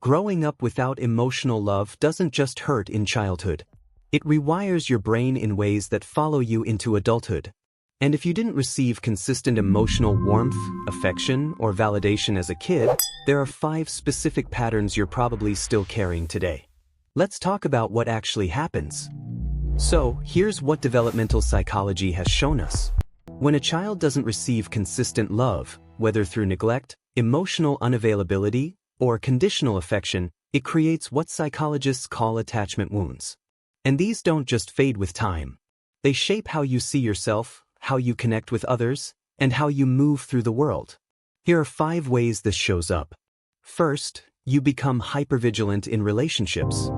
Growing up without emotional love doesn't just hurt in childhood. It rewires your brain in ways that follow you into adulthood. And if you didn't receive consistent emotional warmth, affection, or validation as a kid, there are 5 specific patterns you're probably still carrying today. Let's talk about what actually happens. So, here's what developmental psychology has shown us. When a child doesn't receive consistent love, whether through neglect, emotional unavailability, or conditional affection, it creates what psychologists call attachment wounds. And these don't just fade with time. They shape how you see yourself, how you connect with others, and how you move through the world. Here are 5 ways this shows up. First, you become hypervigilant in relationships.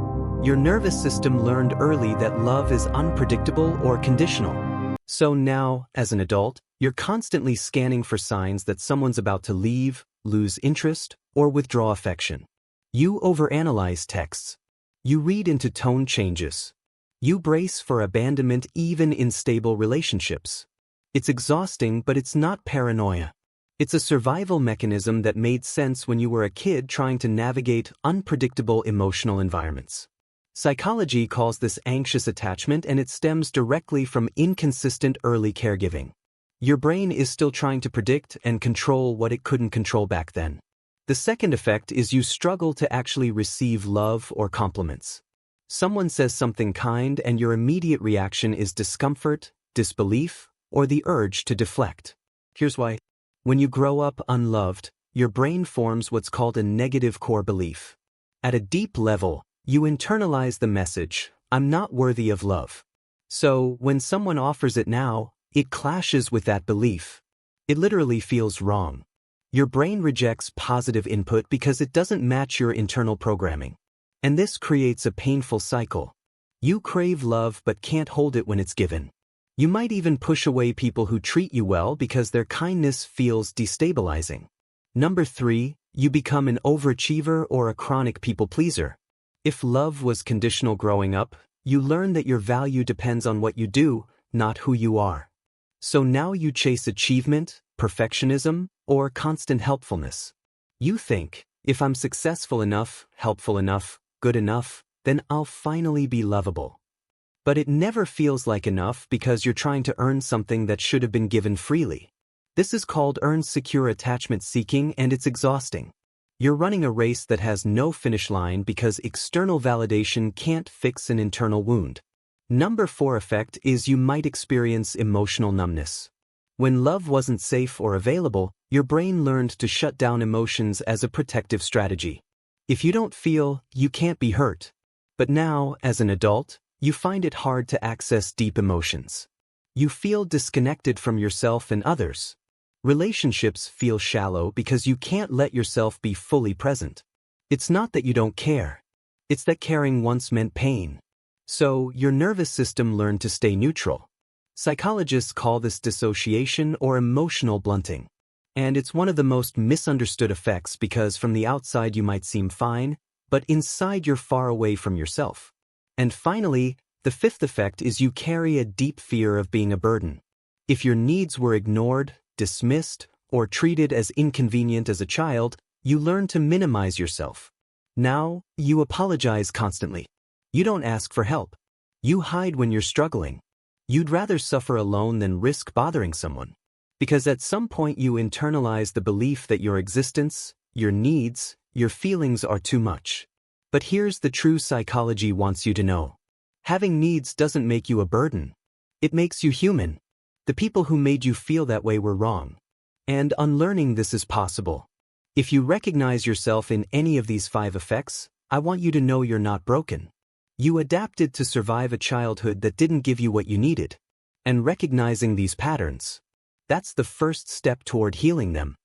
Your nervous system learned early that love is unpredictable or conditional. So now, as an adult, you're constantly scanning for signs that someone's about to leave, lose interest, or withdraw affection. You overanalyze texts. You read into tone changes. You brace for abandonment even in stable relationships. It's exhausting, but it's not paranoia. It's a survival mechanism that made sense when you were a kid trying to navigate unpredictable emotional environments. Psychology calls this anxious attachment, and it stems directly from inconsistent early caregiving. Your brain is still trying to predict and control what it couldn't control back then. The second effect is you struggle to actually receive love or compliments. Someone says something kind and your immediate reaction is discomfort, disbelief, or the urge to deflect. Here's why. When you grow up unloved, your brain forms what's called a negative core belief. At a deep level, you internalize the message, "I'm not worthy of love." So, when someone offers it now, it clashes with that belief. It literally feels wrong. Your brain rejects positive input because it doesn't match your internal programming. And this creates a painful cycle. You crave love but can't hold it when it's given. You might even push away people who treat you well because their kindness feels destabilizing. Number 3, you become an overachiever or a chronic people pleaser. If love was conditional growing up, you learn that your value depends on what you do, not who you are. So now you chase achievement, perfectionism, or constant helpfulness. You think, if I'm successful enough, helpful enough, good enough, then I'll finally be lovable. But it never feels like enough because you're trying to earn something that should have been given freely. This is called earned secure attachment seeking, and it's exhausting. You're running a race that has no finish line because external validation can't fix an internal wound. Number 4 effect is you might experience emotional numbness. When love wasn't safe or available, your brain learned to shut down emotions as a protective strategy. If you don't feel, you can't be hurt. But now, as an adult, you find it hard to access deep emotions. You feel disconnected from yourself and others. Relationships feel shallow because you can't let yourself be fully present. It's not that you don't care. It's that caring once meant pain. So, your nervous system learned to stay neutral. Psychologists call this dissociation or emotional blunting. And it's one of the most misunderstood effects because from the outside you might seem fine, but inside you're far away from yourself. And finally, the 5th effect is you carry a deep fear of being a burden. If your needs were ignored, dismissed, or treated as inconvenient as a child, you learn to minimize yourself. Now, you apologize constantly. You don't ask for help. You hide when you're struggling. You'd rather suffer alone than risk bothering someone. Because at some point you internalize the belief that your existence, your needs, your feelings are too much. But here's the true psychology wants you to know. Having needs doesn't make you a burden. It makes you human. The people who made you feel that way were wrong. And unlearning this is possible. If you recognize yourself in any of these 5 effects, I want you to know you're not broken. You adapted to survive a childhood that didn't give you what you needed. And recognizing these patterns, that's the first step toward healing them.